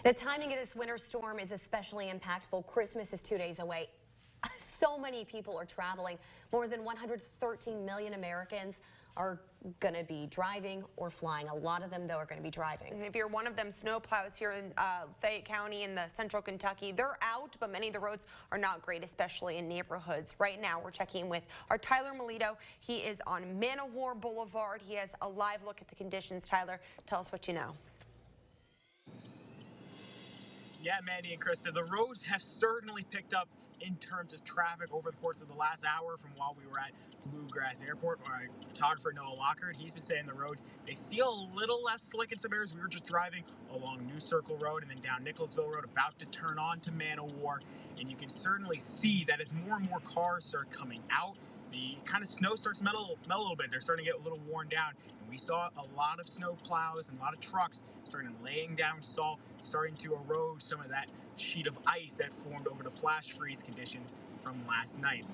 The timing of this winter storm is especially impactful. Christmas is 2 days away. So many people are traveling. More than 113 million Americans are going to be driving or flying. A lot of them, though, are going to be driving. If you're one of them snowplows here in Fayette County in the central Kentucky, they're out, but many of the roads are not great, especially in neighborhoods. Right now, we're checking with our Tyler Melito. He is on Man o' War Boulevard. He has a live look at the conditions. Tyler, tell us what you know. Yeah, Mandy and Krista, the roads have certainly picked up in terms of traffic over the course of the last hour from while we were at Bluegrass Airport. Our photographer, Noah Lockhart, he's been saying the roads, they feel a little less slick in some areas. We were just driving along New Circle Road and then down Nicholasville Road, about to turn on to Man o' War. And you can certainly see that as more and more cars start coming out, the kind of snow starts to melt a little bit. They're starting to get a little worn down. And we saw a lot of snow plows and a lot of trucks starting laying down salt, starting to erode some of that sheet of ice that formed over the flash freeze conditions from last night.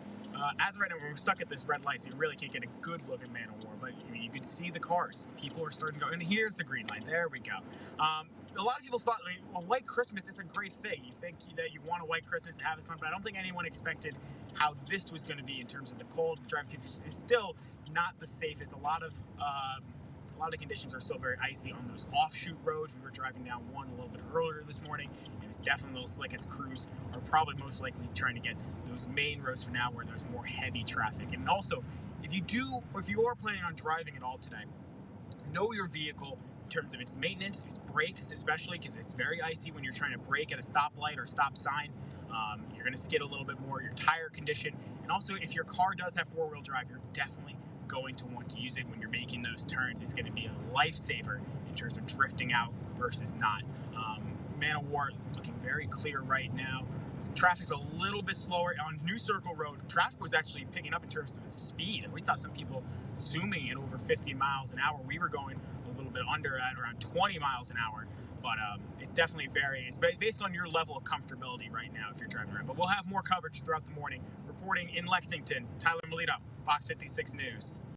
As of right now, we're stuck at this red light, so you really can't get a good look at Man o' War, but I mean, you can see the cars. People are starting to go, and here's the green light. There we go. A lot of people thought, I mean, a white Christmas is a great thing. You think that you want a white Christmas to have this fun, but I don't think anyone expected how this was going to be in terms of the cold. Driving is still not the safest. A lot of conditions are still very icy on those offshoot roads. We were driving down one a little bit earlier this morning. It was definitely a little slick, as crews are probably most likely trying to get those main roads for now where there's more heavy traffic. And also, if you are planning on driving at all today, know your vehicle in terms of its maintenance, its brakes, especially because it's very icy when you're trying to brake at a stoplight or stop sign. You're going to skid a little bit more. Your tire condition, and also if your car does have four-wheel drive, you're definitely going to want to use it when you're making those turns. It's going to be a lifesaver in terms of drifting out versus not. Man o' War looking very clear right now. So traffic's a little bit slower on New Circle Road. Traffic was actually picking up in terms of the speed. We saw some people zooming at over 50 miles an hour. We were going a little bit under at around 20 miles an hour. But it's definitely varying. It's based on your level of comfortability right now if you're driving around. But we'll have more coverage throughout the morning. Reporting in Lexington, Tyler Melito, Fox 56 News.